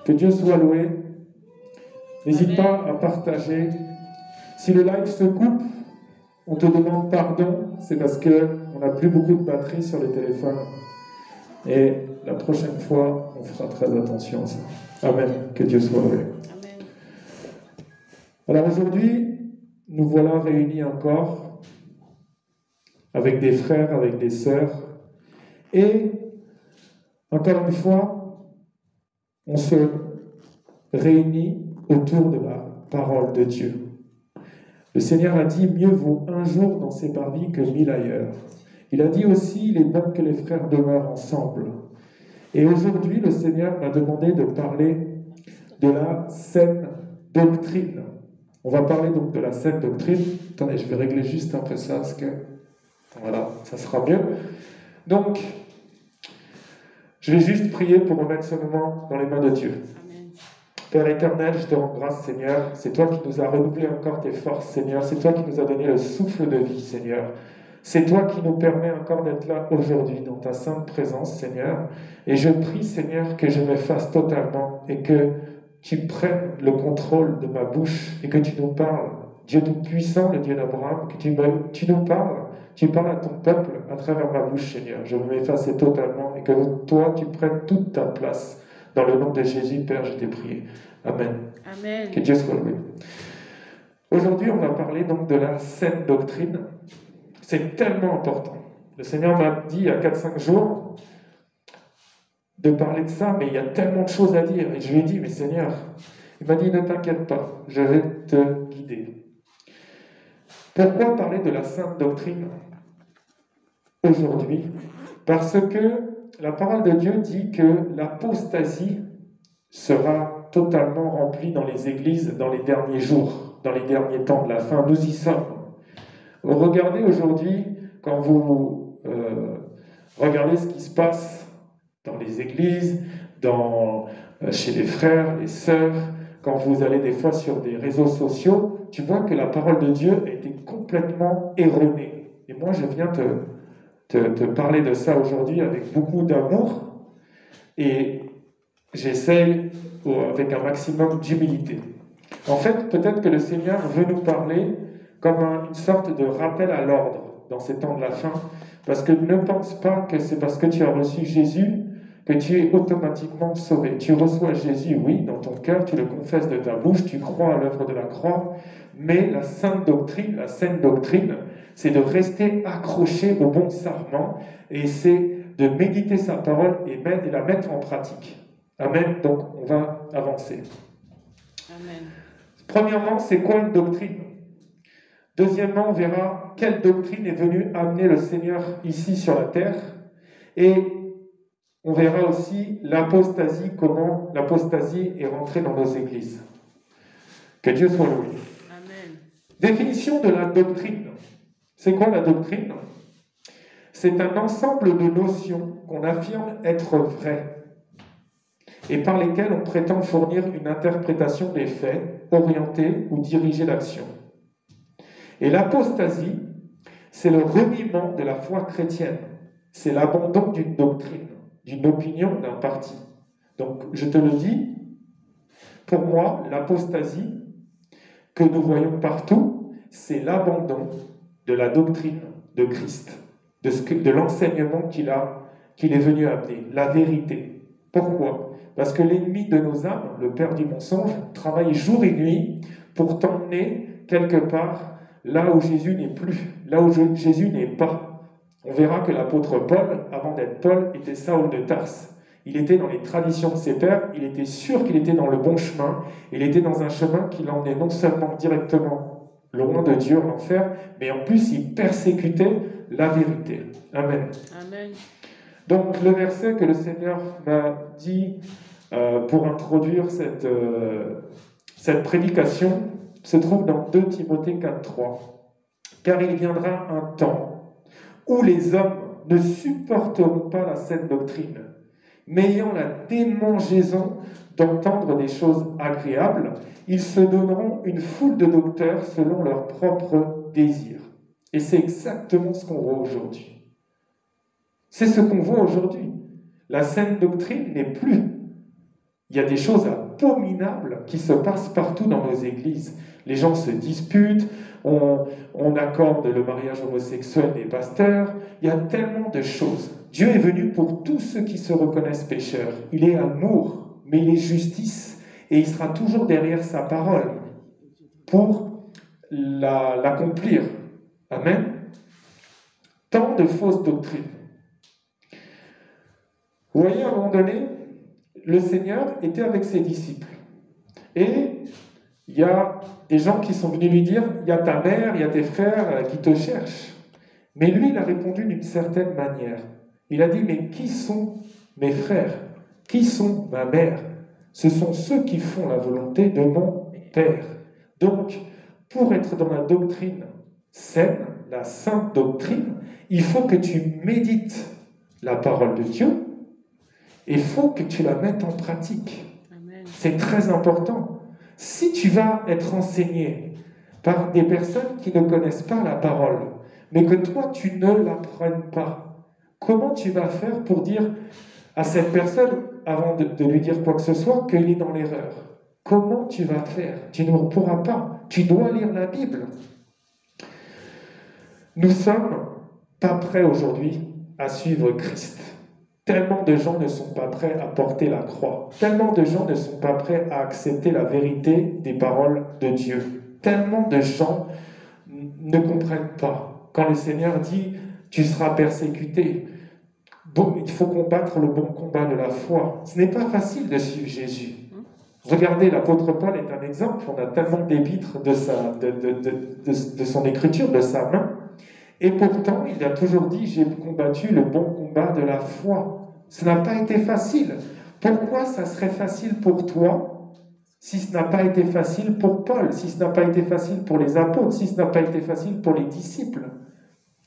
Que Dieu soit loué. N'hésite pas à partager. Si le live se coupe, on te demande pardon. C'est parce qu'on n'a plus beaucoup de batterie sur les téléphones. Et la prochaine fois, on fera très attention à ça. Amen. Que Dieu soit loué. Amen. Alors aujourd'hui, nous voilà réunis encore avec des frères, avec des sœurs. Et encore une fois, on se réunit autour de la parole de Dieu. Le Seigneur a dit, mieux vaut un jour dans ses parvis que 1000 ailleurs. Il a dit aussi, il est bon que les frères demeurent ensemble. Et aujourd'hui, le Seigneur m'a demandé de parler de la saine doctrine. On va parler donc de la saine doctrine. Attendez, je vais régler juste un peu ça, parce que voilà, ça sera mieux. Donc, je vais juste prier pour remettre ce moment dans les mains de Dieu. Amen. Père éternel, je te rends grâce, Seigneur. C'est toi qui nous as renouvelé encore tes forces, Seigneur. C'est toi qui nous as donné le souffle de vie, Seigneur. C'est toi qui nous permets encore d'être là aujourd'hui, dans ta sainte présence, Seigneur. Et je prie, Seigneur, que je m'efface totalement et que tu prennes le contrôle de ma bouche et que tu nous parles. Dieu Tout-Puissant, le Dieu d'Abraham, que tu nous parles. Tu parles à ton peuple à travers ma bouche, Seigneur. Je veux m'effacer totalement et que toi, tu prennes toute ta place. Dans le nom de Jésus, Père, je t'ai prié. Amen. Amen. Que Dieu soit loué. Aujourd'hui, on va parler donc de la saine doctrine. C'est tellement important. Le Seigneur m'a dit il y a 4-5 jours de parler de ça, mais il y a tellement de choses à dire. Et je lui ai dit, mais Seigneur, il m'a dit, ne t'inquiète pas, je vais te guider. Pourquoi parler de la sainte doctrine aujourd'hui? Parce que la parole de Dieu dit que l'apostasie sera totalement remplie dans les églises dans les derniers jours, dans les derniers temps de la fin. Nous y sommes. Regardez aujourd'hui, quand vous regardez ce qui se passe dans les églises, chez les frères, les sœurs, quand vous allez des fois sur des réseaux sociaux, tu vois que la parole de Dieu a été complètement erronée. Et moi, je viens te parler de ça aujourd'hui avec beaucoup d'amour et j'essaye avec un maximum d'humilité. En fait, peut-être que le Seigneur veut nous parler comme une sorte de rappel à l'ordre dans ces temps de la fin, parce que ne pense pas que c'est parce que tu as reçu Jésus que tu es automatiquement sauvé. Tu reçois Jésus, oui, dans ton cœur, tu le confesses de ta bouche, tu crois à l'œuvre de la croix, mais la sainte doctrine, la saine doctrine, c'est de rester accroché au bon sarment, et c'est de méditer sa parole et la mettre en pratique. Amen. Donc, on va avancer. Amen. Premièrement, c'est quoi une doctrine? Deuxièmement, on verra quelle doctrine est venue amener le Seigneur ici sur la terre. Et on verra aussi l'apostasie, comment l'apostasie est rentrée dans nos églises. Que Dieu soit loué. Amen. Définition de la doctrine. C'est quoi la doctrine? C'est un ensemble de notions qu'on affirme être vraies et par lesquelles on prétend fournir une interprétation des faits, orienter ou diriger l'action. Et l'apostasie, c'est le reniement de la foi chrétienne. C'est l'abandon d'une doctrine, d'une opinion, d'un parti. Donc, je te le dis, pour moi, l'apostasie que nous voyons partout, c'est l'abandon de la doctrine de Christ, de l'enseignement qu'il est venu amener, la vérité. Pourquoi? Parce que l'ennemi de nos âmes, le père du mensonge, travaille jour et nuit pour t'emmener quelque part là où Jésus n'est plus, là où Jésus n'est pas. On verra que l'apôtre Paul, avant d'être Paul, était Saül de Tarse. Il était dans les traditions de ses pères, il était sûr qu'il était dans le bon chemin, il était dans un chemin qui l'emmenait non seulement directement loin de Dieu, l'enfer, mais en plus il persécutait la vérité. Amen. Amen. Donc le verset que le Seigneur m'a dit pour introduire cette prédication se trouve dans 2 Timothée 4,3. Car il viendra un temps où les hommes ne supporteront pas la saine doctrine, mais ayant la démangeaison d'entendre des choses agréables, ils se donneront une foule de docteurs selon leurs propres désirs. Et c'est exactement ce qu'on voit aujourd'hui. C'est ce qu'on voit aujourd'hui. La saine doctrine n'est plus Il y a des choses abominables qui se passent partout dans nos églises. Les gens se disputent, on accorde le mariage homosexuel des pasteurs. Il y a tellement de choses. Dieu est venu pour tous ceux qui se reconnaissent pécheurs. Il est amour, mais il est justice. Et il sera toujours derrière sa parole pour l'accomplir. Amen. Tant de fausses doctrines. Vous voyez, à un moment donné, le Seigneur était avec ses disciples. Et il y a des gens qui sont venus lui dire, il y a ta mère, il y a tes frères qui te cherchent. Mais lui, il a répondu d'une certaine manière. Il a dit, mais qui sont mes frères? Qui sont ma mère? Ce sont ceux qui font la volonté de mon Père. Donc, pour être dans la doctrine saine, la sainte doctrine, il faut que tu médites la parole de Dieu. Il faut que tu la mettes en pratique. Amen. C'est très important. Si tu vas être enseigné par des personnes qui ne connaissent pas la parole, mais que toi, tu ne l'apprennes pas, comment tu vas faire pour dire à cette personne, avant de lui dire quoi que ce soit, qu'il est dans l'erreur? Comment tu vas faire? Tu ne pourras pas. Tu dois lire la Bible. Nous ne sommes pas prêts aujourd'hui à suivre Christ. Tellement de gens ne sont pas prêts à porter la croix. Tellement de gens ne sont pas prêts à accepter la vérité des paroles de Dieu. Tellement de gens ne comprennent pas. Quand le Seigneur dit « tu seras persécuté », bon, il faut combattre le bon combat de la foi. Ce n'est pas facile de suivre Jésus. Regardez, l'apôtre Paul est un exemple. On a tellement d'épîtres de son écriture, de sa main. Et pourtant, il a toujours dit, j'ai combattu le bon combat de la foi. Ce n'a pas été facile. Pourquoi ça serait facile pour toi si ce n'a pas été facile pour Paul, si ce n'a pas été facile pour les apôtres, si ce n'a pas été facile pour les disciples?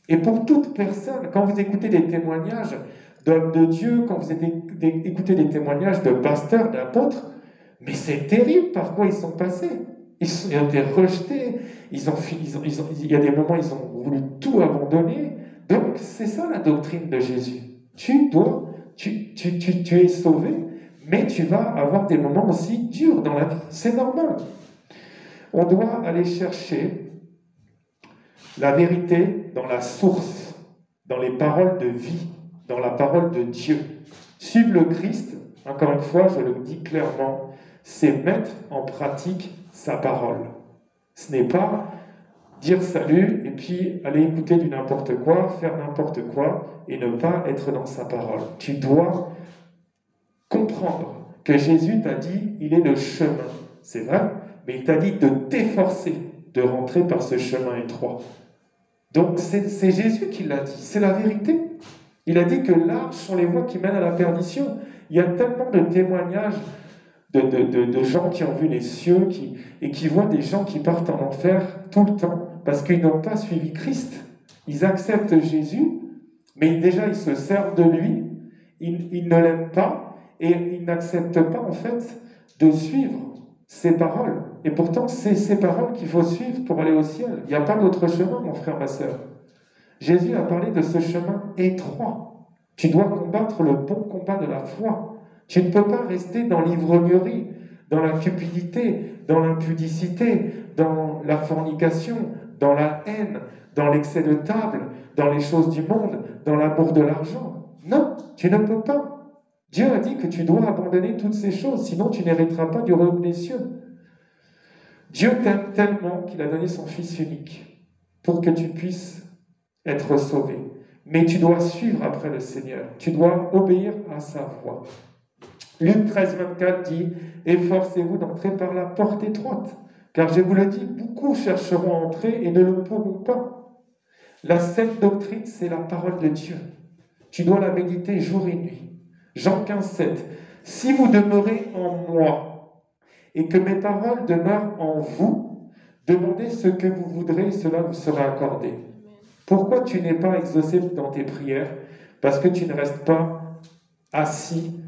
Et pour toute personne, quand vous écoutez des témoignages d'hommes de Dieu, quand vous écoutez des témoignages de pasteurs, d'apôtres, mais c'est terrible par quoi ils sont passés. Ils ont été rejetés, il y a des moments ils ont voulu tout abandonner. Donc c'est ça la doctrine de Jésus. Tu es sauvé, mais tu vas avoir des moments aussi durs dans la vie. C'est normal. On doit aller chercher la vérité dans la source, dans les paroles de vie, dans la parole de Dieu. Suivre le Christ, encore une fois, je le dis clairement, c'est mettre en pratique sa parole. Ce n'est pas dire salut et puis aller écouter du n'importe quoi, faire n'importe quoi et ne pas être dans sa parole. Tu dois comprendre que Jésus t'a dit, il est le chemin. C'est vrai, mais il t'a dit de t'efforcer de rentrer par ce chemin étroit. Donc c'est Jésus qui l'a dit, c'est la vérité. Il a dit que larges sont les voies qui mènent à la perdition. Il y a tellement de témoignages de gens qui ont vu les cieux et qui voient des gens qui partent en enfer tout le temps parce qu'ils n'ont pas suivi Christ. Ils acceptent Jésus, mais déjà ils se servent de lui, ils ne l'aiment pas et ils n'acceptent pas en fait de suivre ses paroles. Et pourtant, c'est ces paroles qu'il faut suivre pour aller au ciel. Il n'y a pas d'autre chemin, mon frère, ma sœur. Jésus a parlé de ce chemin étroit. Tu dois combattre le bon combat de la foi. Tu ne peux pas rester dans l'ivrognerie, dans la cupidité, dans l'impudicité, dans la fornication, dans la haine, dans l'excès de table, dans les choses du monde, dans l'amour de l'argent. Non, tu ne peux pas. Dieu a dit que tu dois abandonner toutes ces choses, sinon tu n'hériteras pas du royaume des cieux. Dieu t'aime tellement qu'il a donné son Fils unique pour que tu puisses être sauvé. Mais tu dois suivre après le Seigneur. Tu dois obéir à sa voix. Luc 13, 24 dit « Efforcez-vous d'entrer par la porte étroite, car je vous le dis, beaucoup chercheront à entrer et ne le pourront pas. » La saine doctrine, c'est la parole de Dieu. Tu dois la méditer jour et nuit. Jean 15, 7 « Si vous demeurez en moi, et que mes paroles demeurent en vous, demandez ce que vous voudrez, cela vous sera accordé. » Pourquoi tu n'es pas exaucé dans tes prières? Parce que tu ne restes pas assis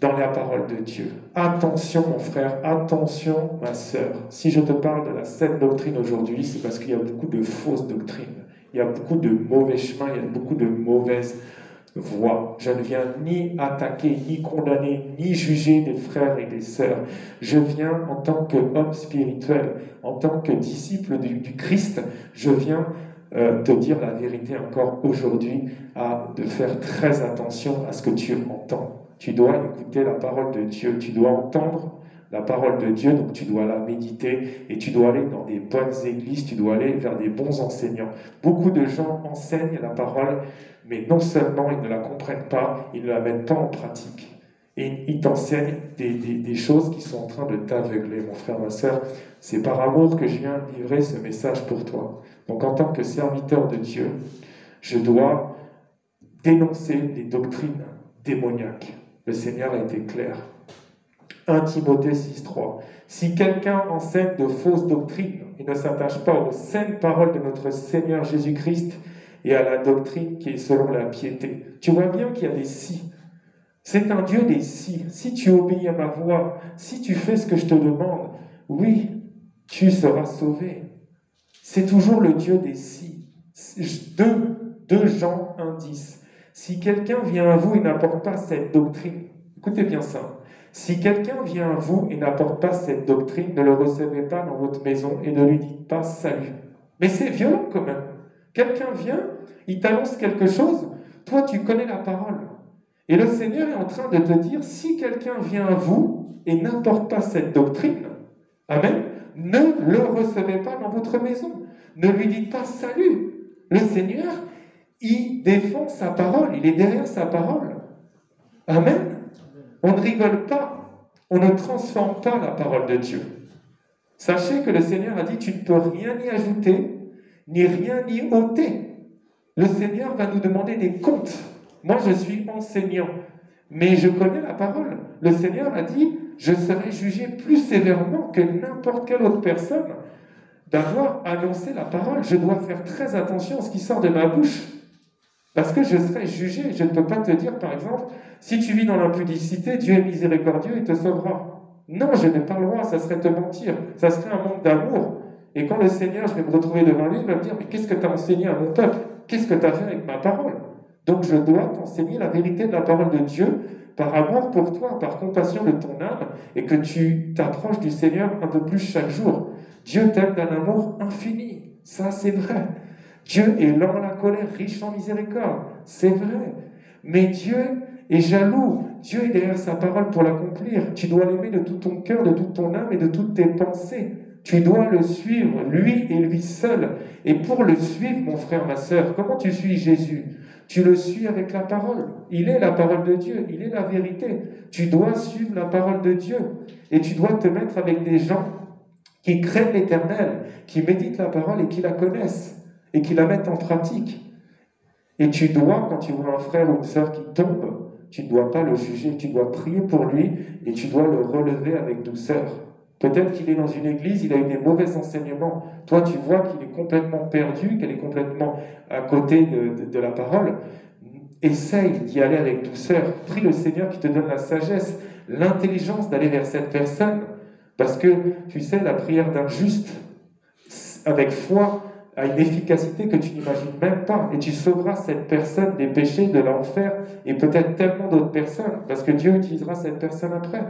dans la parole de Dieu. Attention mon frère, attention ma sœur. Si je te parle de la saine doctrine aujourd'hui, c'est parce qu'il y a beaucoup de fausses doctrines. Il y a beaucoup de mauvais chemins, il y a beaucoup de mauvaises voix. Je ne viens ni attaquer, ni condamner, ni juger des frères et des sœurs. Je viens en tant qu'homme spirituel, en tant que disciple du Christ, je viens te dire la vérité encore aujourd'hui, de faire très attention à ce que tu entends. Tu dois écouter la parole de Dieu, tu dois entendre la parole de Dieu, donc tu dois la méditer et tu dois aller dans des bonnes églises, tu dois aller vers des bons enseignants. Beaucoup de gens enseignent la parole, mais non seulement ils ne la comprennent pas, ils ne la mettent pas en pratique. Et ils t'enseignent des choses qui sont en train de t'aveugler, mon frère, ma soeur. C'est par amour que je viens livrer ce message pour toi. Donc en tant que serviteur de Dieu, je dois dénoncer les doctrines démoniaques. Le Seigneur a été clair. 1 Timothée 6,3. Si quelqu'un enseigne de fausses doctrines et ne s'attache pas aux saintes paroles de notre Seigneur Jésus-Christ et à la doctrine qui est selon la piété, tu vois bien qu'il y a des si. C'est un Dieu des si. Si tu obéis à ma voix, si tu fais ce que je te demande, oui, tu seras sauvé. C'est toujours le Dieu des si. 2 Jean 1,10. Si quelqu'un vient à vous et n'apporte pas cette doctrine, écoutez bien ça. Si quelqu'un vient à vous et n'apporte pas cette doctrine, ne le recevez pas dans votre maison et ne lui dites pas salut. Mais c'est violent quand même. Quelqu'un vient, il t'annonce quelque chose, toi tu connais la parole. Et le Seigneur est en train de te dire, si quelqu'un vient à vous et n'apporte pas cette doctrine, amen, ne le recevez pas dans votre maison. Ne lui dites pas salut. Le Seigneur, il défend sa parole, il est derrière sa parole. Amen. On ne rigole pas, on ne transforme pas la parole de Dieu. Sachez que le Seigneur a dit, tu ne peux rien y ajouter, ni rien y ôter. Le Seigneur va nous demander des comptes. Moi, je suis enseignant, mais je connais la parole. Le Seigneur a dit, je serai jugé plus sévèrement que n'importe quelle autre personne d'avoir annoncé la parole. Je dois faire très attention à ce qui sort de ma bouche. Parce que je serai jugé. Je ne peux pas te dire, par exemple, si tu vis dans l'impudicité, Dieu est miséricordieux et te sauvera. Non, je n'ai pas le droit, ça serait te mentir. Ça serait un manque d'amour. Et quand le Seigneur, je vais me retrouver devant lui, il va me dire, mais qu'est-ce que tu as enseigné à mon peuple? Qu'est-ce que tu as fait avec ma parole? Donc je dois t'enseigner la vérité de la parole de Dieu par amour pour toi, par compassion de ton âme, et que tu t'approches du Seigneur un peu plus chaque jour. Dieu t'aime d'un amour infini. Ça, c'est vrai. Dieu est lent à la colère, riche en miséricorde. C'est vrai. Mais Dieu est jaloux. Dieu est derrière sa parole pour l'accomplir. Tu dois l'aimer de tout ton cœur, de toute ton âme et de toutes tes pensées. Tu dois le suivre, lui et lui seul. Et pour le suivre, mon frère, ma sœur, comment tu suis Jésus? Tu le suis avec la parole. Il est la parole de Dieu, il est la vérité. Tu dois suivre la parole de Dieu. Et tu dois te mettre avec des gens qui craignent l'Éternel, qui méditent la parole et qui la connaissent et qui la mettent en pratique. Et tu dois, quand tu vois un frère ou une sœur qui tombe, tu ne dois pas le juger, tu dois prier pour lui et tu dois le relever avec douceur. Peut-être qu'il est dans une église, il a eu des mauvais enseignements. Toi, tu vois qu'il est complètement perdu, qu'elle est complètement à côté de la parole. Essaye d'y aller avec douceur. Prie le Seigneur qui te donne la sagesse, l'intelligence d'aller vers cette personne. Parce que, tu sais, la prière d'un juste, avec foi, a une efficacité que tu n'imagines même pas. Et tu sauveras cette personne des péchés, de l'enfer, et peut-être tellement d'autres personnes, parce que Dieu utilisera cette personne après.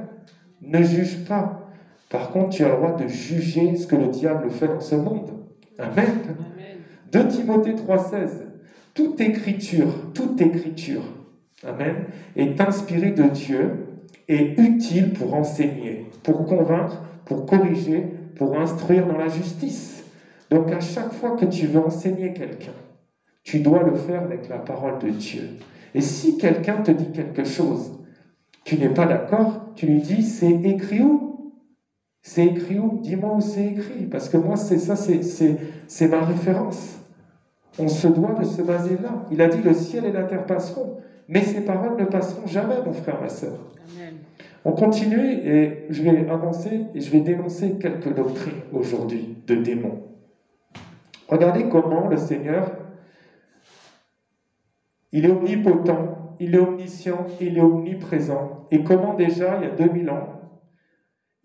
Ne juge pas. Par contre, tu as le droit de juger ce que le diable fait dans ce monde. Amen. Amen. 2 Timothée 3,16. Toute écriture, amen, est inspirée de Dieu et utile pour enseigner, pour convaincre, pour corriger, pour instruire dans la justice. Donc à chaque fois que tu veux enseigner quelqu'un, tu dois le faire avec la parole de Dieu. Et si quelqu'un te dit quelque chose, tu n'es pas d'accord, tu lui dis, c'est écrit où? C'est écrit où? Dis-moi où c'est écrit, parce que moi, c'est ma référence. On se doit de se baser là. Il a dit, le ciel et la terre passeront, mais ces paroles ne passeront jamais, mon frère, ma sœur. Amen. On continue et je vais avancer et je vais dénoncer quelques doctrines aujourd'hui de démons. Regardez comment le Seigneur, il est omnipotent, il est omniscient, il est omniprésent. Et comment déjà, il y a 2000 ans,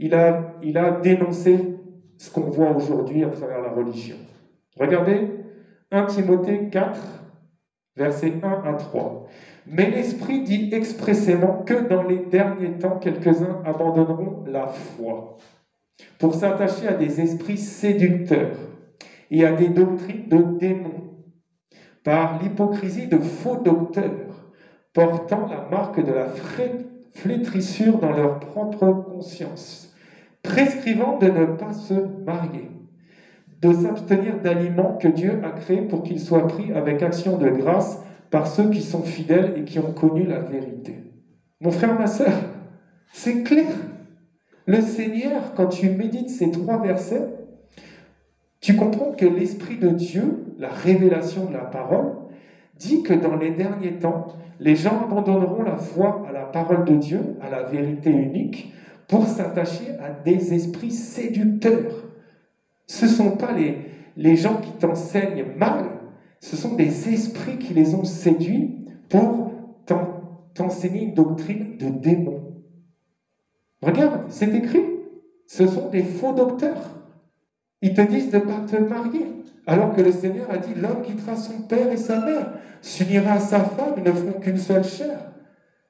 il a dénoncé ce qu'on voit aujourd'hui à travers la religion. Regardez 1 Timothée 4, versets 1 à 3. Mais l'Esprit dit expressément que dans les derniers temps, quelques-uns abandonneront la foi pour s'attacher à des esprits séducteurs et à des doctrines de démons, par l'hypocrisie de faux docteurs, portant la marque de la flétrissure dans leur propre conscience, prescrivant de ne pas se marier, de s'abstenir d'aliments que Dieu a créés pour qu'ils soient pris avec action de grâce par ceux qui sont fidèles et qui ont connu la vérité. Mon frère, ma sœur, c'est clair. Le Seigneur, quand tu médites ces 3 versets, tu comprends que l'Esprit de Dieu, la révélation de la parole, dit que dans les derniers temps, les gens abandonneront la foi à la parole de Dieu, à la vérité unique, pour s'attacher à des esprits séducteurs. Ce ne sont pas les gens qui t'enseignent mal, ce sont des esprits qui les ont séduits pour t'enseigner une doctrine de démons. Regarde, c'est écrit, ce sont des faux docteurs. Ils te disent de ne pas te marier, alors que le Seigneur a dit l'homme quittera son père et sa mère, s'unira à sa femme, ils ne feront qu'une seule chair.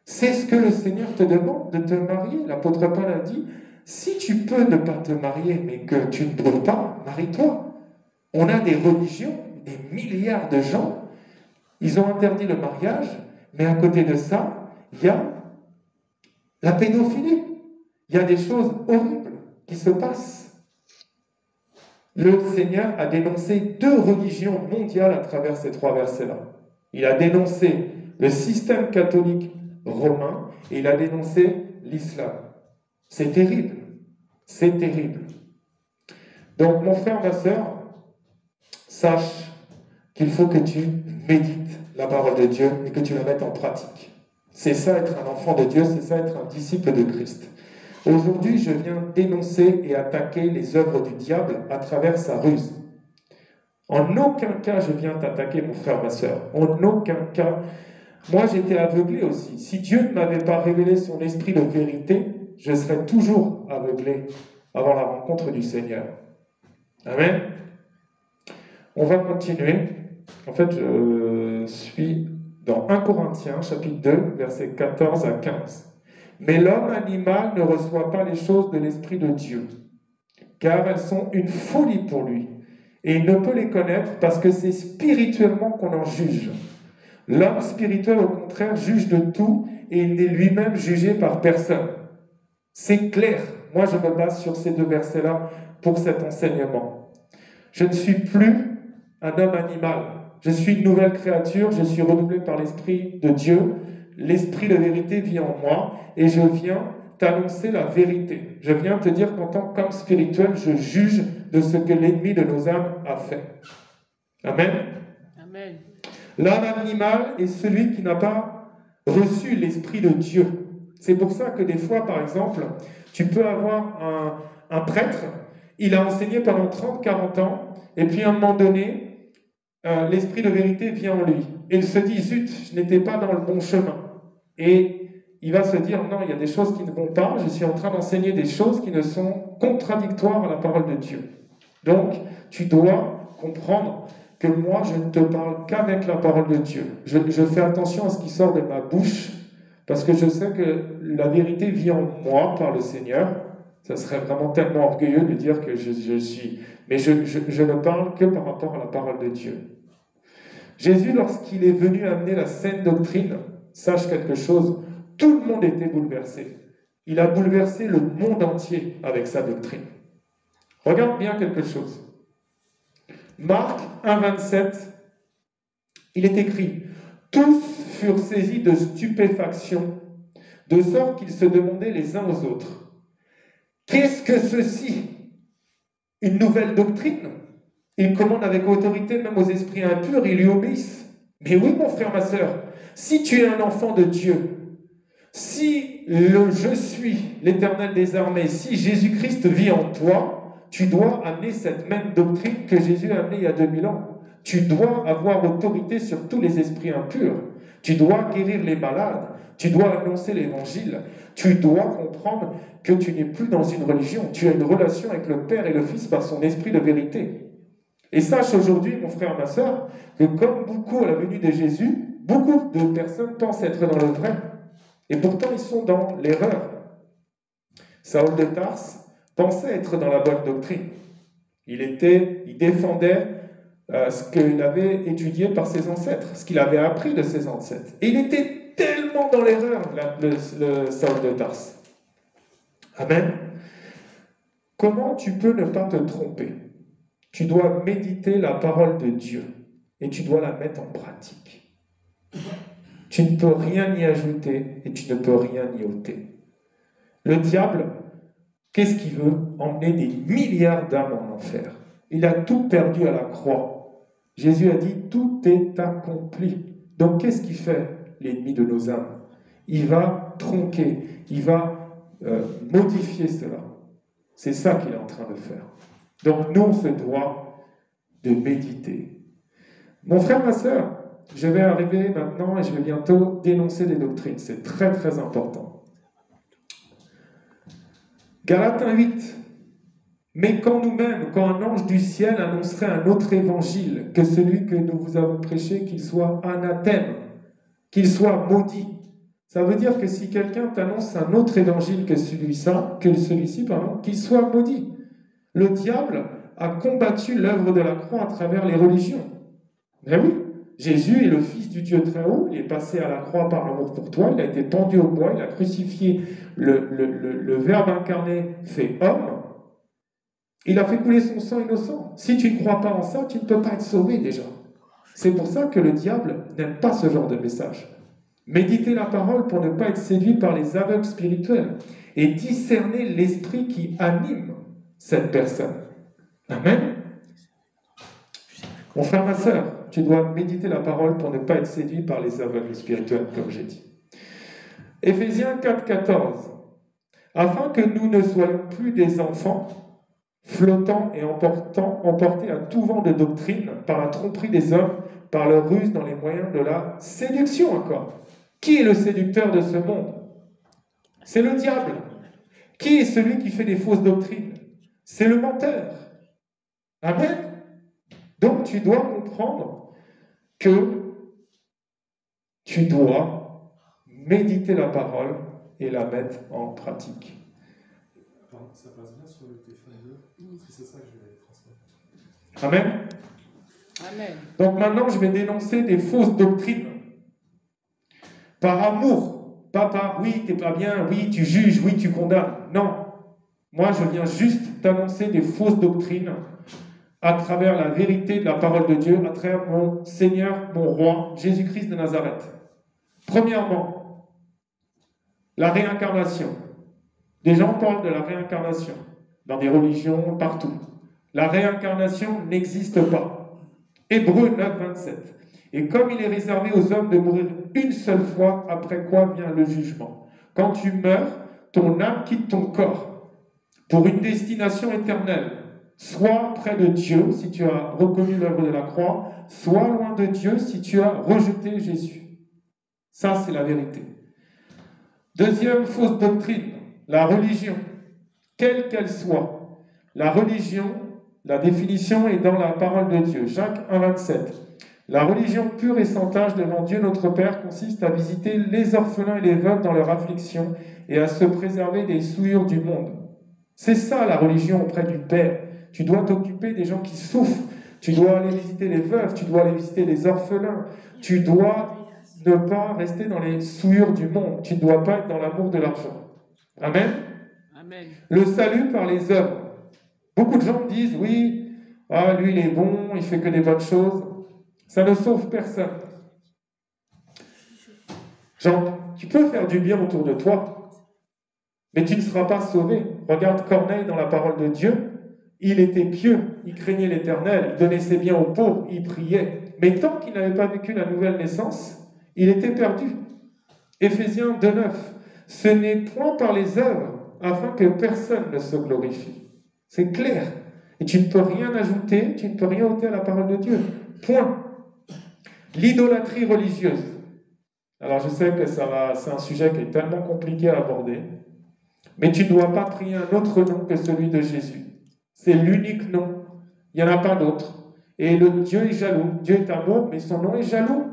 C'est ce que le Seigneur te demande, de te marier. L'apôtre Paul a dit, si tu peux ne pas te marier, mais que tu ne peux pas, marie-toi. On a des religions, des milliards de gens, ils ont interdit le mariage, mais à côté de ça, il y a la pédophilie. Il y a des choses horribles qui se passent. Le Seigneur a dénoncé 2 religions mondiales à travers ces 3 versets-là. Il a dénoncé le système catholique romain et il a dénoncé l'islam. C'est terrible. C'est terrible. Donc, mon frère, ma sœur, sache qu'il faut que tu médites la parole de Dieu et que tu la mettes en pratique. C'est ça être un enfant de Dieu, c'est ça être un disciple de Christ. Aujourd'hui, je viens dénoncer et attaquer les œuvres du diable à travers sa ruse. En aucun cas, je viens t'attaquer, mon frère, ma sœur. En aucun cas. Moi, j'étais aveuglé aussi. Si Dieu ne m'avait pas révélé son esprit de vérité, je serais toujours aveuglé avant la rencontre du Seigneur. Amen. On va continuer. En fait, je suis dans 1 Corinthiens, chapitre 2, versets 14 à 15. Mais l'homme animal ne reçoit pas les choses de l'Esprit de Dieu, car elles sont une folie pour lui, et il ne peut les connaître parce que c'est spirituellement qu'on en juge. L'homme spirituel, au contraire, juge de tout, et il n'est lui-même jugé par personne. C'est clair. Moi, je me base sur ces 2 versets-là pour cet enseignement. Je ne suis plus un homme animal. Je suis une nouvelle créature, je suis renouvelé par l'Esprit de Dieu. L'Esprit de vérité vit en moi et je viens t'annoncer la vérité. Je viens te dire qu'en tant qu'homme spirituel, je juge de ce que l'ennemi de nos âmes a fait. Amen. Amen. L'homme animal est celui qui n'a pas reçu l'Esprit de Dieu. C'est pour ça que des fois, par exemple, tu peux avoir un prêtre, il a enseigné pendant 30-40 ans, et puis à un moment donné, l'Esprit de vérité vient en lui. Et il se dit, zut, je n'étais pas dans le bon chemin. Et il va se dire, non, il y a des choses qui ne vont pas, je suis en train d'enseigner des choses qui ne sont contradictoires à la parole de Dieu. Donc, tu dois comprendre que moi, je ne te parle qu'avec la parole de Dieu. Je fais attention à ce qui sort de ma bouche, parce que je sais que la vérité vit en moi par le Seigneur. Ça serait vraiment tellement orgueilleux de dire que je suis... Mais je ne parle que par rapport à la parole de Dieu. Jésus, lorsqu'il est venu amener la saine doctrine, sache quelque chose, tout le monde était bouleversé. Il a bouleversé le monde entier avec sa doctrine. Regarde bien quelque chose. Marc 1,27, il est écrit « Tous furent saisis de stupéfaction, de sorte qu'ils se demandaient les uns aux autres. Qu'est-ce que ceci? Une nouvelle doctrine? Il commande avec autorité même aux esprits impurs, ils lui obéissent. Mais oui, mon frère, ma sœur, si tu es un enfant de Dieu, si je suis l'Éternel des armées, si Jésus-Christ vit en toi, tu dois amener cette même doctrine que Jésus a amenée il y a 2000 ans. Tu dois avoir autorité sur tous les esprits impurs. Tu dois guérir les malades. Tu dois annoncer l'évangile. Tu dois comprendre que tu n'es plus dans une religion. Tu as une relation avec le Père et le Fils par son esprit de vérité. Et sache aujourd'hui, mon frère, ma soeur, que comme beaucoup à la venue de Jésus, beaucoup de personnes pensent être dans le vrai. Et pourtant, ils sont dans l'erreur. Saül de Tarse pensait être dans la bonne doctrine. Il défendait ce qu'il avait étudié par ses ancêtres, ce qu'il avait appris de ses ancêtres. Et il était tellement dans l'erreur, le Saül de Tarse. Amen. Comment tu peux ne pas te tromper? Tu dois méditer la parole de Dieu et tu dois la mettre en pratique. Tu ne peux rien y ajouter et tu ne peux rien y ôter. Le diable, qu'est-ce qu'il veut? Emmener des milliards d'âmes en enfer. Il a tout perdu à la croix. Jésus a dit, tout est accompli. Donc qu'est-ce qu'il fait, l'ennemi de nos âmes? Il va tronquer, il va modifier cela. C'est ça qu'il est en train de faire. Donc nous, on se doit de méditer. Mon frère, ma soeur, je vais arriver maintenant et je vais bientôt dénoncer des doctrines. C'est très très important. Galates 1,8. Mais quand nous-mêmes, quand un ange du ciel annoncerait un autre évangile que celui que nous vous avons prêché, qu'il soit anathème, qu'il soit maudit. Ça veut dire que si quelqu'un t'annonce un autre évangile que celui-ci, qu'il soit maudit. Le diable a combattu l'œuvre de la croix à travers les religions. Mais oui, Jésus est le Fils du Dieu très haut, il est passé à la croix par amour pour toi, il a été pendu au bois, il a crucifié le Verbe incarné fait homme, il a fait couler son sang innocent. Si tu ne crois pas en ça, tu ne peux pas être sauvé déjà. C'est pour ça que le diable n'aime pas ce genre de message. Méditez la parole pour ne pas être séduit par les aveugles spirituels et discerner l'esprit qui anime cette personne. Amen. Mon frère, ma soeur, tu dois méditer la parole pour ne pas être séduit par les aveugles spirituels, comme j'ai dit. Éphésiens 4,14. Afin que nous ne soyons plus des enfants, flottant et emportés à tout vent de doctrine par la tromperie des hommes, par leur ruse dans les moyens de la séduction encore. Qui est le séducteur de ce monde? C'est le diable. Qui est celui qui fait des fausses doctrines? C'est le menteur. Amen. Donc tu dois comprendre que tu dois méditer la parole et la mettre en pratique. Attends, ça passe bien sur le téléphone 2, parce que c'est ça que je vais transmettre. Amen. Amen. Donc maintenant, je vais dénoncer des fausses doctrines. Par amour, pas par oui, t'es pas bien, oui, tu juges, oui, tu condamnes. Non. Moi, je viens juste t'annoncer des fausses doctrines à travers la vérité de la parole de Dieu, à travers mon Seigneur, mon Roi, Jésus-Christ de Nazareth. Premièrement, la réincarnation. Des gens parlent de la réincarnation dans des religions, partout. La réincarnation n'existe pas. Hébreux 9, 27. Et comme il est réservé aux hommes de mourir une seule fois, après quoi vient le jugement. Quand tu meurs, ton âme quitte ton corps pour une destination éternelle. Soit près de Dieu, si tu as reconnu l'œuvre de la croix, soit loin de Dieu, si tu as rejeté Jésus. Ça, c'est la vérité. Deuxième fausse doctrine, la religion. Quelle qu'elle soit, la religion, la définition est dans la parole de Dieu. Jacques 1, 27. La religion pure et sans tache devant Dieu notre Père consiste à visiter les orphelins et les veuves dans leur affliction et à se préserver des souillures du monde. C'est ça la religion auprès du Père. Tu dois t'occuper des gens qui souffrent. Tu dois aller visiter les veuves, tu dois aller visiter les orphelins. Tu dois ne pas rester dans les souillures du monde. Tu ne dois pas être dans l'amour de l'argent. Amen. Amen. Le salut par les œuvres. Beaucoup de gens disent, oui, lui il est bon, il fait que des bonnes choses. Ça ne sauve personne. Genre, tu peux faire du bien autour de toi, mais tu ne seras pas sauvé. Regarde Corneille dans la parole de Dieu. Il était pieux, il craignait l'Éternel, il donnait ses biens aux pauvres, il priait. Mais tant qu'il n'avait pas vécu la nouvelle naissance, il était perdu. Éphésiens 2,9. Ce n'est point par les œuvres, afin que personne ne se glorifie. C'est clair. Et tu ne peux rien ajouter, tu ne peux rien ôter à la parole de Dieu. Point. L'idolâtrie religieuse. Alors je sais que c'est un sujet qui est tellement compliqué à aborder, mais tu ne dois pas prier un autre nom que celui de Jésus. C'est l'unique nom. Il n'y en a pas d'autre. Et le Dieu est jaloux. Dieu est amour, mais son nom est jaloux.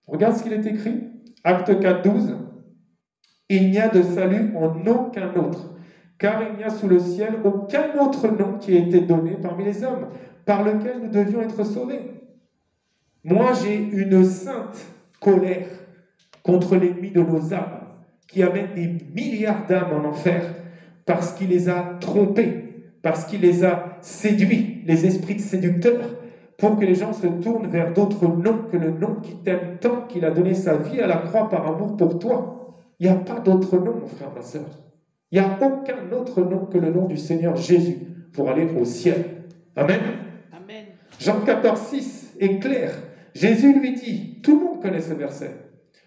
Regarde ce qu'il est écrit. Acte 4, 12. Il n'y a de salut en aucun autre, car il n'y a sous le ciel aucun autre nom qui ait été donné parmi les hommes, par lequel nous devions être sauvés. Moi, j'ai une sainte colère contre l'ennemi de nos âmes, qui amène des milliards d'âmes en enfer, parce qu'il les a trompés, parce qu'il les a séduits, les esprits séducteurs, pour que les gens se tournent vers d'autres noms que le nom qui t'aime tant, qu'il a donné sa vie à la croix par amour pour toi. Il n'y a pas d'autre nom, mon frère, ma soeur. Il n'y a aucun autre nom que le nom du Seigneur Jésus pour aller au ciel. Amen. Amen. Jean 14, 6 est clair. Jésus lui dit, tout le monde connaît ce verset,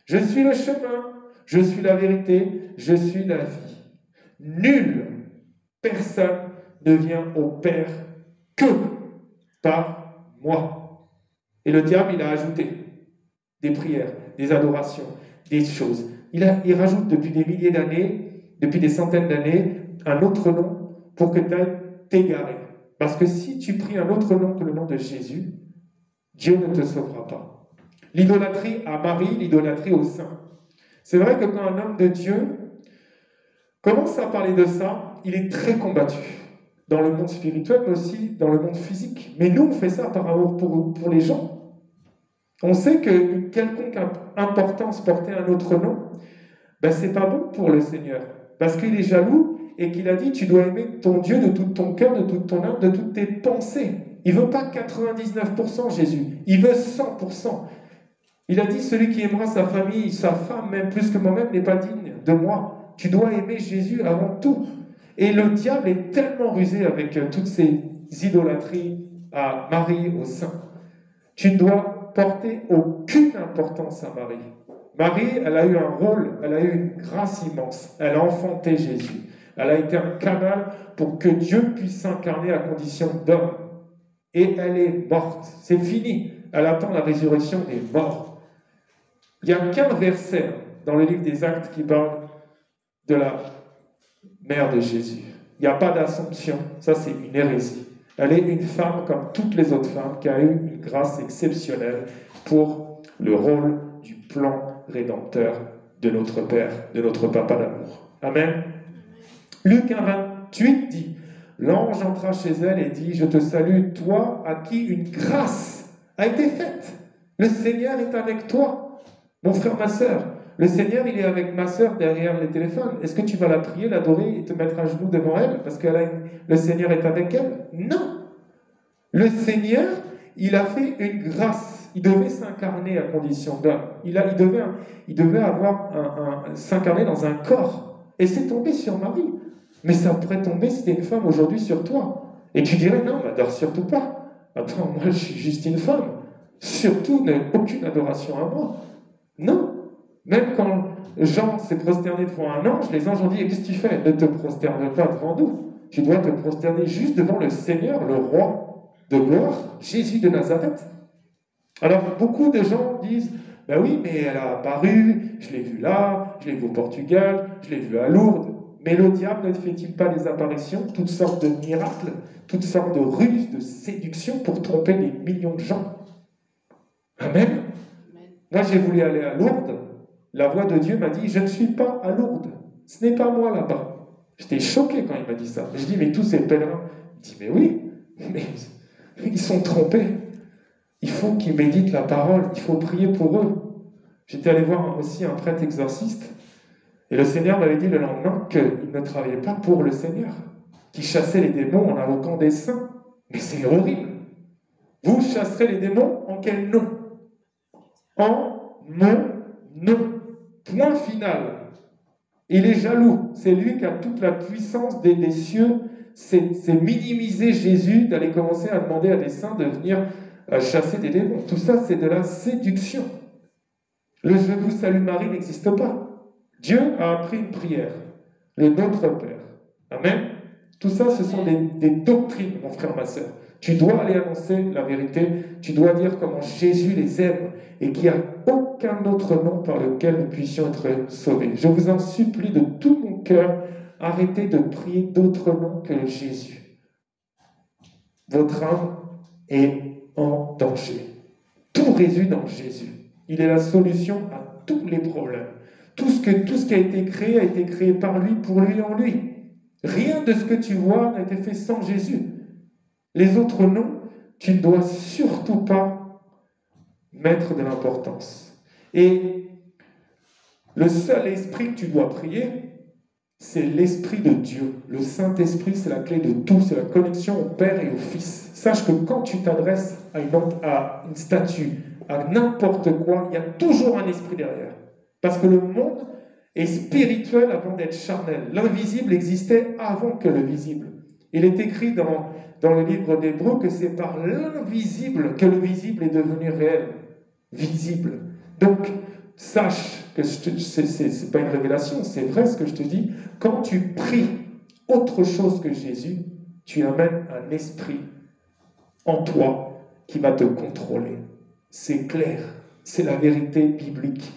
je suis le chemin, je suis la vérité, je suis la vie. Nul, personne ne vient au Père que par moi. Et le diable, il a ajouté des prières, des adorations, des choses. Il rajoute depuis des milliers d'années, depuis des centaines d'années, un autre nom pour que tu ailles t'égarer. Parce que si tu pries un autre nom que le nom de Jésus, Dieu ne te sauvera pas. L'idolâtrie à Marie, l'idolâtrie au Saint. C'est vrai que quand un homme de Dieu commence à parler de ça, il est très combattu. Dans le monde spirituel, mais aussi dans le monde physique. Mais nous, on fait ça par amour pour les gens. On sait qu'une quelconque importance portée à un autre nom, ben, c'est pas bon pour le Seigneur. Parce qu'il est jaloux et qu'il a dit, tu dois aimer ton Dieu de tout ton cœur, de toute ton âme, de toutes tes pensées. Il ne veut pas 99% Jésus, il veut 100%. Il a dit, celui qui aimera sa famille, sa femme, même plus que moi-même, n'est pas digne de moi. Tu dois aimer Jésus avant tout. Et le diable est tellement rusé avec toutes ces idolâtries à Marie, au Saint. Tu ne dois porter aucune importance à Marie. Marie, elle a eu un rôle, elle a eu une grâce immense. Elle a enfanté Jésus. Elle a été un canal pour que Dieu puisse s'incarner à condition d'homme. Et elle est morte. C'est fini. Elle attend la résurrection des morts. Il n'y a qu'un verset dans le livre des Actes qui parle de la mère de Jésus. Il n'y a pas d'assomption. Ça, c'est une hérésie. Elle est une femme comme toutes les autres femmes qui a eu une grâce exceptionnelle pour le rôle du plan rédempteur de notre Père, de notre Papa d'amour. Amen. Luc 1,28 dit, l'ange entra chez elle et dit, je te salue, toi à qui une grâce a été faite. Le Seigneur est avec toi. Mon frère, ma sœur, le Seigneur, il est avec ma sœur derrière les téléphones. Est-ce que tu vas la prier, l'adorer et te mettre à genoux devant elle parce que le Seigneur est avec elle? Non. Le Seigneur, il a fait une grâce. Il devait s'incarner à condition d'homme. Il devait s'incarner dans un corps. Et c'est tombé sur Marie. Mais ça pourrait tomber si c'était une femme aujourd'hui sur toi. Et tu dirais, non, m'adore surtout pas. Attends, moi je suis juste une femme. Surtout, aucune adoration à moi. Non. Même quand Jean s'est prosterné devant un ange, les anges ont dit, qu'est-ce que tu fais? Ne te prosterne pas devant nous. Tu dois te prosterner juste devant le Seigneur, le roi de gloire, Jésus de Nazareth. Alors, beaucoup de gens disent, ben oui, mais elle a apparu, je l'ai vue là, je l'ai vue au Portugal, je l'ai vue à Lourdes. Mais le diable ne fait-il pas des apparitions, toutes sortes de miracles, toutes sortes de ruses, de séductions pour tromper des millions de gens? Amen. Moi, j'ai voulu aller à Lourdes. La voix de Dieu m'a dit, je ne suis pas à Lourdes. Ce n'est pas moi là-bas. J'étais choqué quand il m'a dit ça. Je dis, mais tous ces pèlerins. Il dit, mais oui, mais ils sont trompés. Il faut qu'ils méditent la parole. Il faut prier pour eux. J'étais allé voir aussi un prêtre exorciste. Et le Seigneur m'avait dit le lendemain qu'il ne travaillait pas pour le Seigneur, qu'il chassait les démons en invoquant des saints. Mais c'est horrible. Vous chasserez les démons en quel nom? En mon nom. Point final. Il est jaloux. C'est lui qui a toute la puissance des cieux. C'est minimiser Jésus d'aller commencer à demander à des saints de venir chasser des démons. Tout ça, c'est de la séduction. Le je vous salue Marie n'existe pas. Dieu a appris une prière, le Notre Père. Amen. Tout ça, ce sont des doctrines, mon frère, ma sœur. Tu dois aller annoncer la vérité. Tu dois dire comment Jésus les aime et qu'il n'y a aucun autre nom par lequel nous puissions être sauvés. Je vous en supplie de tout mon cœur, arrêtez de prier d'autres noms que Jésus. Votre âme est en danger. Tout réside en Jésus. Il est la solution à tous les problèmes. Tout ce qui a été créé par lui, pour lui, en lui. Rien de ce que tu vois n'a été fait sans Jésus. Les autres noms, tu ne dois surtout pas mettre de l'importance. Et le seul esprit que tu dois prier, c'est l'Esprit de Dieu. Le Saint-Esprit, c'est la clé de tout. C'est la connexion au Père et au Fils. Sache que quand tu t'adresses à une statue, à n'importe quoi, il y a toujours un esprit derrière. Parce que le monde est spirituel avant d'être charnel. L'invisible existait avant que le visible. Il est écrit dans le livre d'Hébreux que c'est par l'invisible que le visible est devenu réel, visible. Donc, sache que c'est pas une révélation, c'est vrai ce que je te dis. Quand tu pries autre chose que Jésus, tu amènes un esprit en toi qui va te contrôler. C'est clair, c'est la vérité biblique.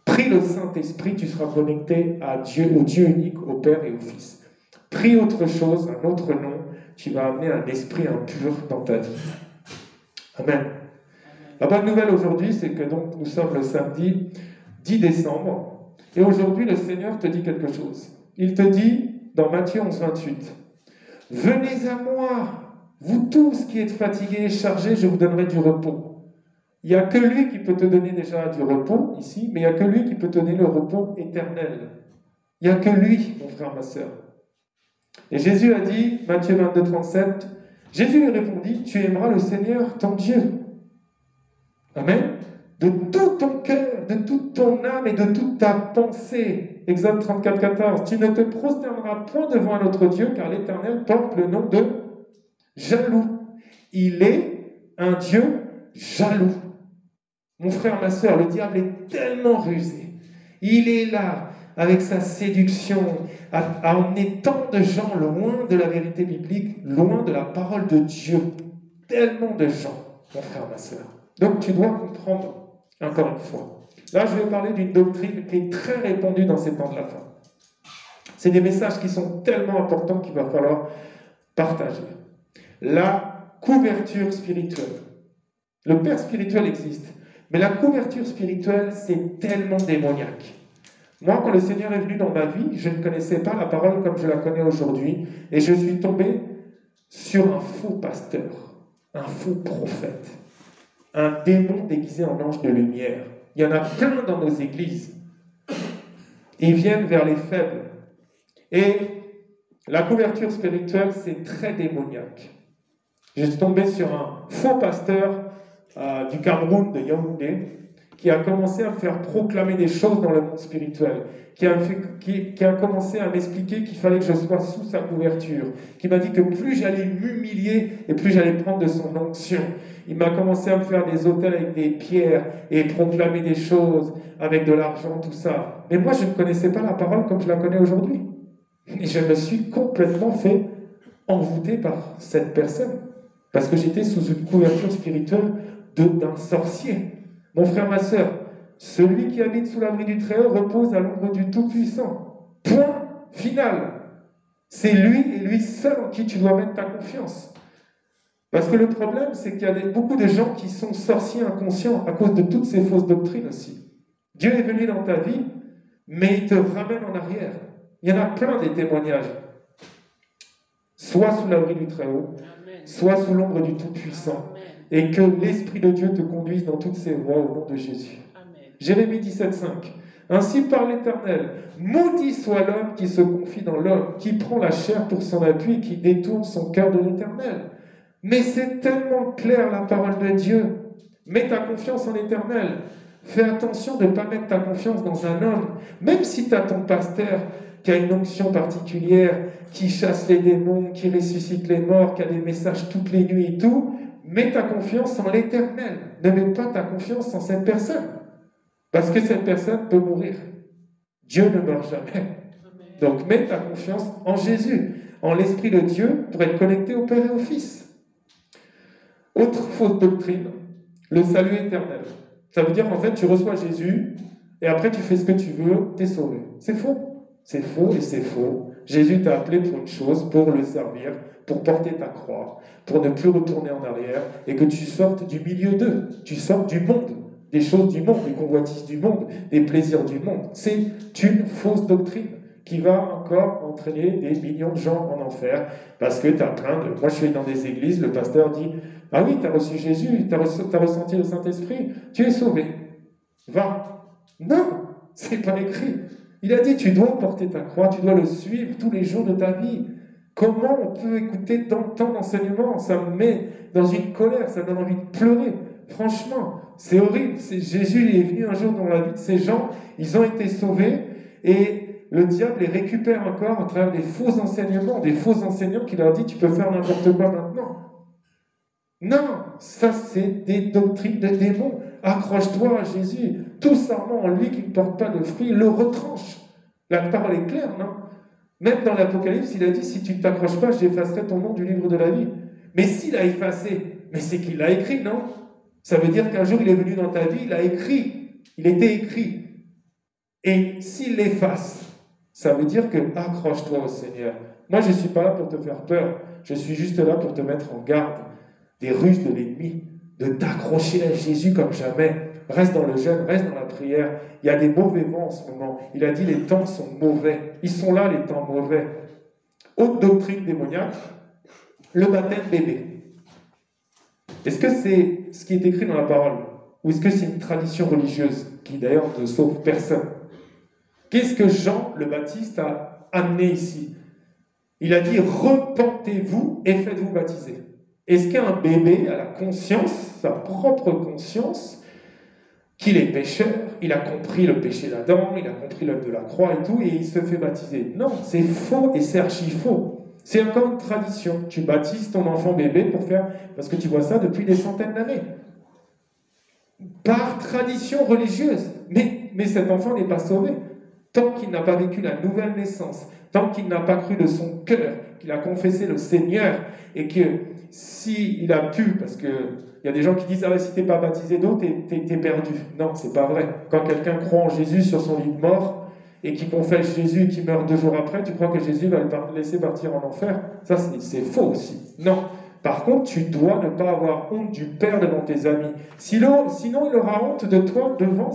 Prie le Saint-Esprit, tu seras connecté à Dieu, au Dieu unique, au Père et au Fils. Prie autre chose, un autre nom, tu vas amener un esprit impur dans ta vie. Amen. La bonne nouvelle aujourd'hui, c'est que donc nous sommes le samedi 10 décembre, et aujourd'hui le Seigneur te dit quelque chose. Il te dit dans Matthieu 11, 28, « Venez à moi, vous tous qui êtes fatigués et chargés, je vous donnerai du repos. » Il n'y a que lui qui peut te donner déjà du repos ici, mais il n'y a que lui qui peut te donner le repos éternel. Il n'y a que lui, mon frère, ma sœur. Et Jésus a dit, Matthieu 22, 37, Jésus lui répondit, tu aimeras le Seigneur, ton Dieu. Amen. De tout ton cœur, de toute ton âme et de toute ta pensée. Exode 34, 14. Tu ne te prosterneras point devant un autre Dieu, car l'Éternel porte le nom de jaloux. Il est un Dieu jaloux. Mon frère, ma sœur, le diable est tellement rusé. Il est là, avec sa séduction, à emmener tant de gens loin de la vérité biblique, loin de la parole de Dieu. Tellement de gens, mon frère, ma sœur. Donc tu dois comprendre, encore une fois. Là, je vais parler d'une doctrine qui est très répandue dans ces temps de la fin. C'est des messages qui sont tellement importants qu'il va falloir partager. La couverture spirituelle. Le Père spirituel existe. Mais la couverture spirituelle, c'est tellement démoniaque. Moi, quand le Seigneur est venu dans ma vie, je ne connaissais pas la parole comme je la connais aujourd'hui, et je suis tombé sur un faux pasteur, un faux prophète, un démon déguisé en ange de lumière. Il y en a plein dans nos églises. Ils viennent vers les faibles. Et la couverture spirituelle, c'est très démoniaque. Je suis tombé sur un faux pasteur du Cameroun, de Yaoundé, qui a commencé à me faire proclamer des choses dans le monde spirituel, qui a commencé à m'expliquer qu'il fallait que je sois sous sa couverture, qui m'a dit que plus j'allais m'humilier et plus j'allais prendre de son onction. Il m'a commencé à me faire des autels avec des pierres et proclamer des choses avec de l'argent, tout ça. Mais moi, je ne connaissais pas la parole comme je la connais aujourd'hui. Et je me suis complètement fait envoûter par cette personne, parce que j'étais sous une couverture spirituelle d'un sorcier. Mon frère, ma sœur, celui qui habite sous l'abri du Très-Haut repose à l'ombre du Tout-Puissant. Point final. C'est lui et lui seul en qui tu dois mettre ta confiance. Parce que le problème, c'est qu'il y a beaucoup de gens qui sont sorciers inconscients à cause de toutes ces fausses doctrines aussi. Dieu est venu dans ta vie, mais il te ramène en arrière. Il y en a plein des témoignages. Soit sous l'abri du Très-Haut, soit sous l'ombre du Tout-Puissant. Et que l'Esprit de Dieu te conduise dans toutes ses voies au nom de Jésus. Amen. Jérémie 17,5. Ainsi parle l'Éternel, maudit soit l'homme qui se confie dans l'homme, qui prend la chair pour son appui et qui détourne son cœur de l'Éternel. Mais c'est tellement clair la parole de Dieu. Mets ta confiance en l'Éternel. Fais attention de ne pas mettre ta confiance dans un homme. Même si tu as ton pasteur qui a une onction particulière, qui chasse les démons, qui ressuscite les morts, qui a des messages toutes les nuits et tout, mets ta confiance en l'Éternel. Ne mets pas ta confiance en cette personne. Parce que cette personne peut mourir. Dieu ne meurt jamais. Donc mets ta confiance en Jésus, en l'Esprit de Dieu, pour être connecté au Père et au Fils. Autre fausse doctrine, le salut éternel. Ça veut dire qu'en fait, tu reçois Jésus, et après tu fais ce que tu veux, tu es sauvé. C'est faux. C'est faux et c'est faux. Jésus t'a appelé pour une chose, pour le servir, pour porter ta croix, pour ne plus retourner en arrière et que tu sortes du milieu d'eux, tu sortes du monde, des choses du monde, des convoitises du monde, des plaisirs du monde. C'est une fausse doctrine qui va encore entraîner des millions de gens en enfer parce que tu as plein de... Moi, je suis dans des églises, le pasteur dit « Ah oui, tu as reçu Jésus, tu as ressenti le Saint-Esprit, tu es sauvé. Va. » Non, c'est pas écrit. Il a dit « Tu dois porter ta croix, tu dois le suivre tous les jours de ta vie. » Comment on peut écouter tant d'enseignements? Ça me met dans une colère, ça me donne envie de pleurer. Franchement, c'est horrible. Jésus il est venu un jour dans la vie de ces gens, ils ont été sauvés et le diable les récupère encore à travers des faux enseignements, des faux enseignants qui leur disent tu peux faire n'importe quoi maintenant. Non, ça c'est des doctrines de démons. Accroche-toi à Jésus. Tout sarment en lui qui ne porte pas de fruits le retranche. La parole est claire, non? Même dans l'Apocalypse, il a dit si tu ne t'accroches pas, j'effacerai ton nom du livre de la vie. Mais s'il a effacé, mais c'est qu'il l'a écrit, non? Ça veut dire qu'un jour il est venu dans ta vie, il a écrit. Il était écrit. Et s'il l'efface, ça veut dire que accroche-toi au Seigneur. Moi, je ne suis pas là pour te faire peur. Je suis juste là pour te mettre en garde des ruses de l'ennemi, de t'accrocher à Jésus comme jamais. Reste dans le jeûne, reste dans la prière. Il y a des mauvais vents en ce moment. Il a dit les temps sont mauvais. Ils sont là, les temps mauvais. Autre doctrine démoniaque, le baptême bébé. Est-ce que c'est ce qui est écrit dans la parole? Ou est-ce que c'est une tradition religieuse qui d'ailleurs ne sauve personne? Qu'est-ce que Jean le Baptiste a amené ici? Il a dit « Repentez-vous et faites-vous baptiser ». Est-ce qu'un bébé a la conscience, sa propre conscience, qu'il est pécheur, il a compris le péché d'Adam, il a compris l'œuvre de la croix et tout, et il se fait baptiser? Non, c'est faux et c'est archi faux. C'est encore une tradition. Tu baptises ton enfant bébé pour faire... Parce que tu vois ça depuis des centaines d'années. Par tradition religieuse. Mais cet enfant n'est pas sauvé. Tant qu'il n'a pas vécu la nouvelle naissance, tant qu'il n'a pas cru de son cœur, qu'il a confessé le Seigneur, et que s'il a pu, parce qu'il y a des gens qui disent « Ah ouais, si tu n'es pas baptisé d'eau, t'es perdu ». Non, c'est pas vrai. Quand quelqu'un croit en Jésus sur son lit de mort, et qui confesse Jésus et qui meurt 2 jours après, tu crois que Jésus va le laisser partir en enfer? Ça, c'est faux aussi. Non. Par contre, tu dois ne pas avoir honte du Père devant tes amis. Sinon il aura honte de toi devant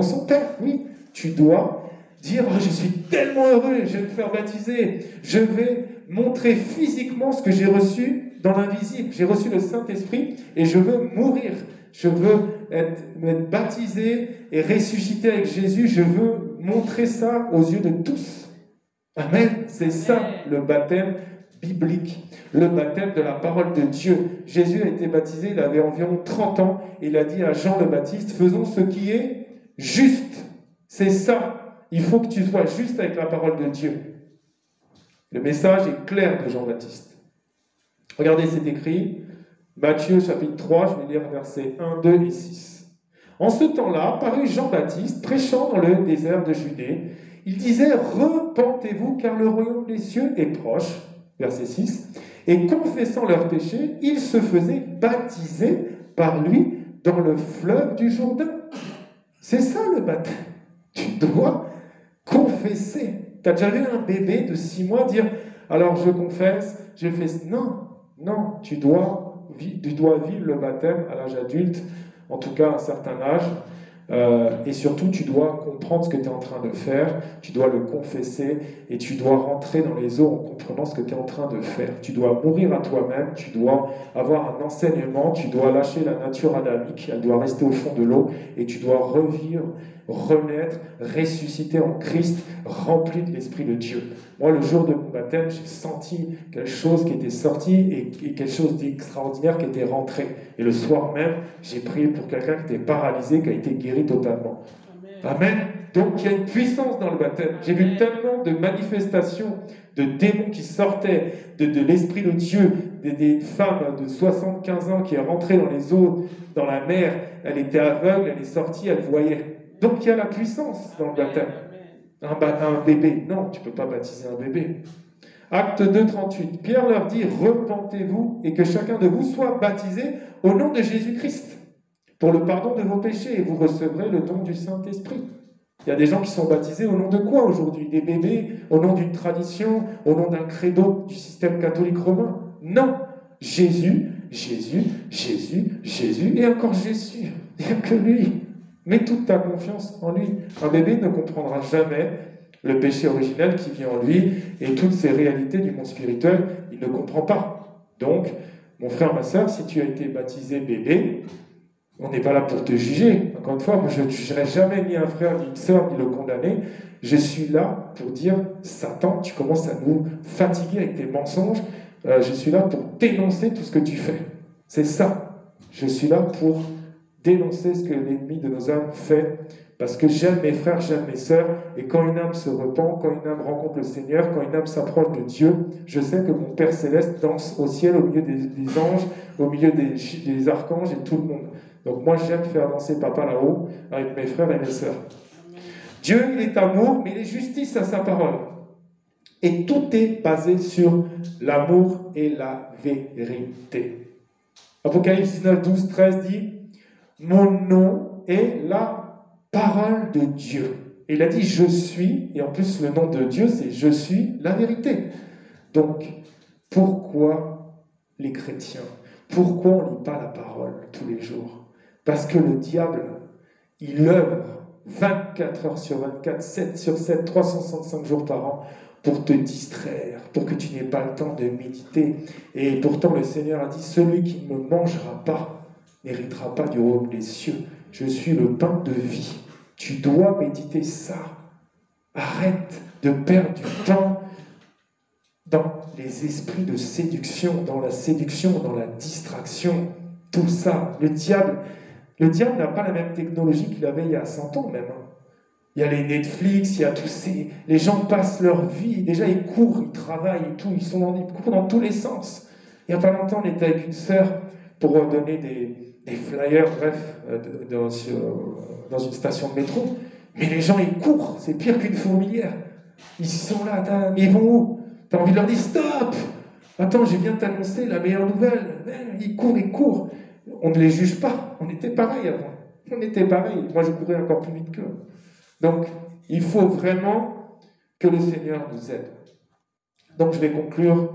son Père, oui. Tu dois dire « Oh, je suis tellement heureux, je vais me faire baptiser. Je vais montrer physiquement ce que j'ai reçu dans l'invisible. J'ai reçu le Saint-Esprit et je veux mourir. Je veux m'être baptisé et ressuscité avec Jésus. Je veux montrer ça aux yeux de tous. » Amen. C'est ça le baptême biblique. Le baptême de la parole de Dieu. Jésus a été baptisé, il avait environ 30 ans. Et il a dit à Jean le Baptiste « Faisons ce qui est juste. » C'est ça. Il faut que tu sois juste avec la parole de Dieu. Le message est clair de Jean-Baptiste. Regardez, c'est écrit, Matthieu chapitre 3, je vais lire versets 1, 2 et 6. En ce temps-là, parut Jean-Baptiste, prêchant dans le désert de Judée. Il disait, repentez-vous, car le royaume des cieux est proche. Verset 6. Et confessant leurs péchés, ils se faisaient baptiser par lui dans le fleuve du Jourdain. C'est ça le baptême. Tu dois confesser. Tu as déjà vu un bébé de 6 mois dire « Alors je confesse, je fais... » Non, tu dois vivre le baptême à l'âge adulte, en tout cas à un certain âge. Et surtout, tu dois comprendre ce que tu es en train de faire, tu dois le confesser et tu dois rentrer dans les eaux en comprenant ce que tu es en train de faire. Tu dois mourir à toi-même, tu dois avoir un enseignement, tu dois lâcher la nature adamique, elle doit rester au fond de l'eau et tu dois revivre, renaître, ressusciter en Christ, rempli de l'Esprit de Dieu. Moi, le jour de mon baptême, j'ai senti quelque chose qui était sorti et quelque chose d'extraordinaire qui était rentré. Et le soir même, j'ai prié pour quelqu'un qui était paralysé, qui a été guéri totalement. Amen. Donc, il y a une puissance dans le baptême. J'ai vu tellement de manifestations de démons qui sortaient de l'Esprit de Dieu, des femmes de 75 ans qui est rentrée dans les eaux, dans la mer. Elle était aveugle, elle est sortie, elle voyait. Donc, il y a la puissance dans le baptême. Un bébé, non, tu ne peux pas baptiser un bébé. Acte 2, 38. Pierre leur dit, repentez-vous et que chacun de vous soit baptisé au nom de Jésus-Christ pour le pardon de vos péchés et vous recevrez le don du Saint-Esprit. Il y a des gens qui sont baptisés au nom de quoi aujourd'hui? Des bébés? Au nom d'une tradition? Au nom d'un credo du système catholique romain? Non. Jésus, Jésus, Jésus, Jésus et encore Jésus. Il n'y a que lui. Mets toute ta confiance en lui. Un bébé ne comprendra jamais le péché originel qui vit en lui et toutes ces réalités du monde spirituel. Il ne comprend pas. Donc, mon frère, ma soeur, si tu as été baptisé bébé, on n'est pas là pour te juger. Encore une fois, moi je ne jugerai jamais ni un frère, ni une sœur, ni le condamner. Je suis là pour dire, Satan, tu commences à nous fatiguer avec tes mensonges. Je suis là pour dénoncer tout ce que tu fais. C'est ça. Je suis là pour dénoncer ce que l'ennemi de nos âmes fait. Parce que j'aime mes frères, j'aime mes sœurs. Et quand une âme se repent, quand une âme rencontre le Seigneur, quand une âme s'approche de Dieu, je sais que mon Père Céleste danse au ciel, au milieu des anges, au milieu des archanges et tout le monde. Donc moi, j'aime faire danser papa là-haut avec mes frères et mes sœurs. Dieu, il est amour, mais il est justice à sa parole. Et tout est basé sur l'amour et la vérité. Apocalypse 19, 12, 13 dit « Mon nom est la parole de Dieu. » Et il a dit « Je suis », et en plus le nom de Dieu, c'est « Je suis la vérité ». Donc, pourquoi les chrétiens? Pourquoi on ne lit pas la parole tous les jours? Parce que le diable, il œuvre 24 heures sur 24, 7 sur 7, 365 jours par an pour te distraire, pour que tu n'aies pas le temps de méditer. Et pourtant, le Seigneur a dit, celui qui ne me mangera pas n'héritera pas du royaume des cieux. Je suis le pain de vie. Tu dois méditer ça. Arrête de perdre du temps dans les esprits de séduction, dans la séduction, dans la distraction, tout ça. Le diable n'a pas la même technologie qu'il avait il y a 100 ans même. Il y a les Netflix, il y a tous ces... Les gens passent leur vie, déjà ils courent, ils travaillent et tout, ils courent dans tous les sens. Il n'y a pas longtemps, on était avec une sœur pour donner des flyers, bref, dans une station de métro. Mais les gens, ils courent, c'est pire qu'une fourmilière. Ils sont là, mais ils vont où? T'as envie de leur dire stop! Attends, je viens de t'annoncer la meilleure nouvelle. Ils courent. On ne les juge pas. On était pareil avant. On était pareil. Moi, je courais encore plus vite qu'eux. Donc, il faut vraiment que le Seigneur nous aide. Donc, je vais conclure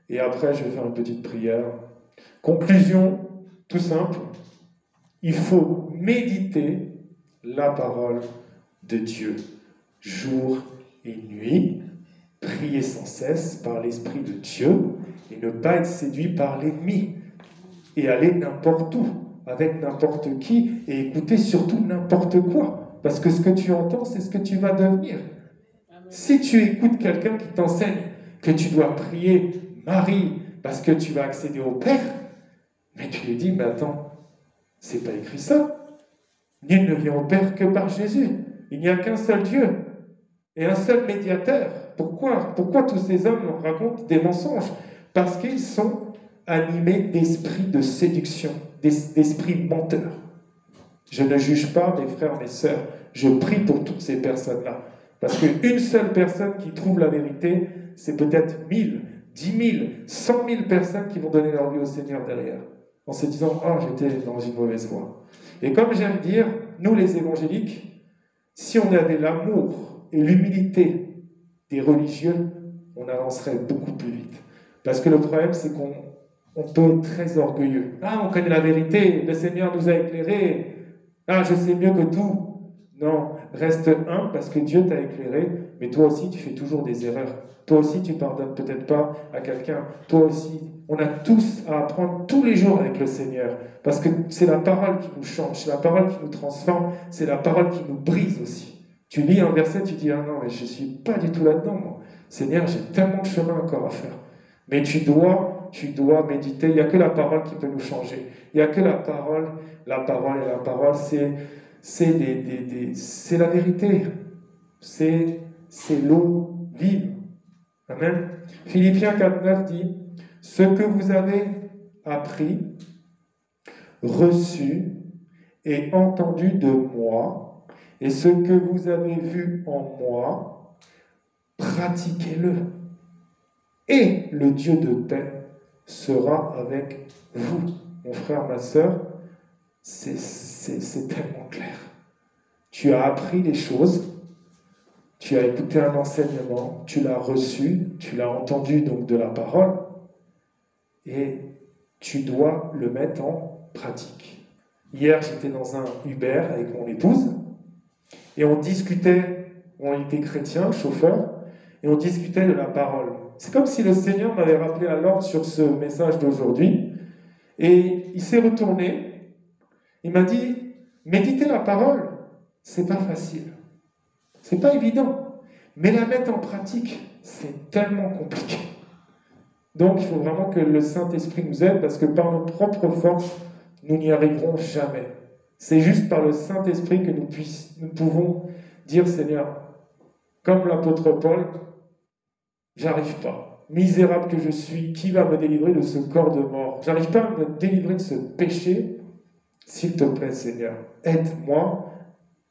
et après, je vais faire une petite prière. Conclusion, tout simple. Il faut méditer la parole de Dieu jour et nuit. Prier sans cesse par l'Esprit de Dieu et ne pas être séduit par l'ennemi et aller n'importe où, avec n'importe qui et écouter surtout n'importe quoi. Parce que ce que tu entends, c'est ce que tu vas devenir. Si tu écoutes quelqu'un qui t'enseigne que tu dois prier Marie parce que tu vas accéder au Père, mais tu lui dis, mais attends, c'est pas écrit ça. Nul ne vient au Père que par Jésus. Il n'y a qu'un seul Dieu et un seul médiateur. Pourquoi tous ces hommes racontent des mensonges? Parce qu'ils sont animés d'esprit de séduction, d'esprit menteur. Je ne juge pas mes frères, mes sœurs. Je prie pour toutes ces personnes-là. Parce qu'une seule personne qui trouve la vérité, c'est peut-être 1000, 10 000, 100 000 personnes qui vont donner leur vie au Seigneur derrière. En se disant, ah, j'étais dans une mauvaise voie. Et comme j'aime dire, nous les évangéliques, si on avait l'amour et l'humilité des religieux, on avancerait beaucoup plus vite. Parce que le problème, c'est qu'on peut être très orgueilleux. Ah, on connaît la vérité, le Seigneur nous a éclairés. Ah, je sais mieux que tout. Non, reste humble parce que Dieu t'a éclairé, mais toi aussi, tu fais toujours des erreurs. Toi aussi, tu pardonnes peut-être pas à quelqu'un. Toi aussi, on a tous à apprendre tous les jours avec le Seigneur. Parce que c'est la parole qui nous change, c'est la parole qui nous transforme, c'est la parole qui nous brise aussi. Tu lis un verset, tu dis, ah non, mais je ne suis pas du tout là-dedans, moi. Seigneur, j'ai tellement de chemin encore à faire. Mais tu dois méditer. Il n'y a que la parole qui peut nous changer. Il n'y a que la parole, c'est la vérité. C'est l'eau vive. Amen. Philippiens 4,9 dit, ce que vous avez appris, reçu et entendu de moi, et ce que vous avez vu en moi, pratiquez-le. Et le Dieu de paix sera avec vous. Mon frère, ma sœur, c'est tellement clair. tu as appris les choses, tu as écouté un enseignement, tu l'as reçu, tu l'as entendu donc de la parole, et tu dois le mettre en pratique. Hier, j'étais dans un Uber avec mon épouse, et on discutait, on était chrétien, chauffeur, et on discutait de la parole. C'est comme si le Seigneur m'avait rappelé à l'ordre sur ce message d'aujourd'hui, et il s'est retourné, il m'a dit, méditer la parole, c'est pas facile, c'est pas évident, mais la mettre en pratique, c'est tellement compliqué. Donc il faut vraiment que le Saint-Esprit nous aide, parce que par nos propres forces, nous n'y arriverons jamais. C'est juste par le Saint-Esprit que nous pouvons dire, Seigneur, comme l'apôtre Paul, j'arrive pas. Misérable que je suis, qui va me délivrer de ce corps de mort? J'arrive pas à me délivrer de ce péché. S'il te plaît, Seigneur, aide-moi,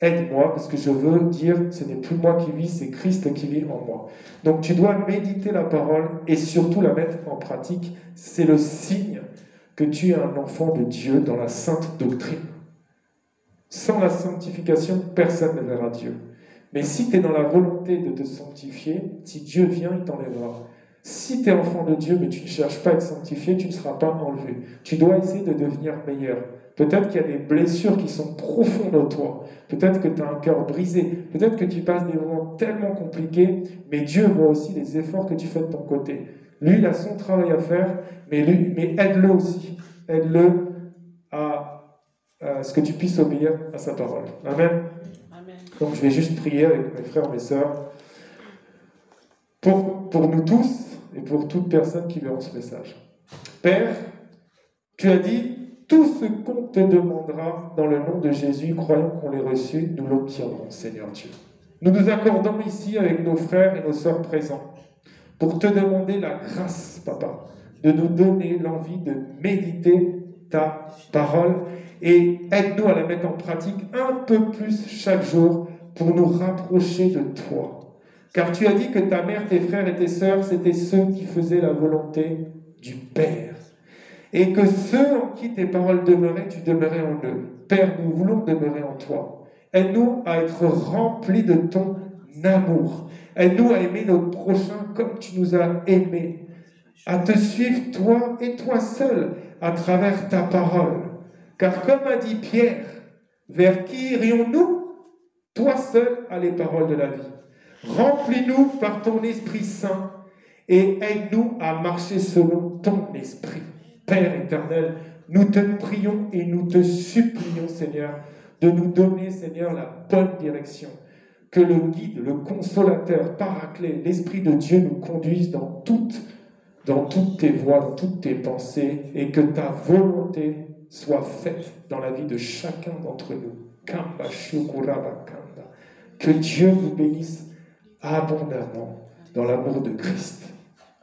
parce que je veux dire, ce n'est plus moi qui vis, c'est Christ qui vit en moi. Donc tu dois méditer la parole et surtout la mettre en pratique. C'est le signe que tu es un enfant de Dieu dans la sainte doctrine. Sans la sanctification, personne ne verra Dieu. Mais si tu es dans la volonté de te sanctifier, si Dieu vient, il t'enlèvera. Si tu es enfant de Dieu, mais tu ne cherches pas à être sanctifié, tu ne seras pas enlevé. Tu dois essayer de devenir meilleur. Peut-être qu'il y a des blessures qui sont profondes en toi. Peut-être que tu as un cœur brisé. Peut-être que tu passes des moments tellement compliqués, mais Dieu voit aussi les efforts que tu fais de ton côté. Lui, il a son travail à faire, mais aide-le aussi. Aide-le à ce que tu puisses obéir à sa parole. Amen. Amen. Donc je vais juste prier avec mes frères, mes sœurs, pour nous tous et pour toute personne qui verra ce message. Père, tu as dit, tout ce qu'on te demandera dans le nom de Jésus, croyons qu'on l'ait reçu, nous l'obtiendrons, Seigneur Dieu. Nous nous accordons ici avec nos frères et nos sœurs présents pour te demander la grâce, Papa, de nous donner l'envie de méditer ta parole et aide-nous à la mettre en pratique un peu plus chaque jour pour nous rapprocher de toi. Car tu as dit que ta mère, tes frères et tes sœurs, c'étaient ceux qui faisaient la volonté du Père. Et que ceux en qui tes paroles demeuraient, tu demeurais en eux. Père, nous voulons demeurer en toi. Aide-nous à être remplis de ton amour. Aide-nous à aimer notre prochain comme tu nous as aimés. À te suivre, toi et toi seul, à travers ta parole. Car comme a dit Pierre, vers qui irions-nous? Toi seul as les paroles de la vie. Remplis-nous par ton Esprit Saint et aide-nous à marcher selon ton Esprit. Père éternel, nous te prions et nous te supplions, Seigneur, de nous donner, Seigneur, la bonne direction. Que le guide, le consolateur, Paraclet, l'Esprit de Dieu nous conduise dans toutes tes voies, dans toutes tes pensées, et que ta volonté soit faite dans la vie de chacun d'entre nous. Que Dieu vous bénisse abondamment dans l'amour de Christ.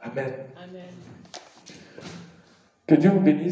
Amen. Amen. Que Dieu vous bénisse.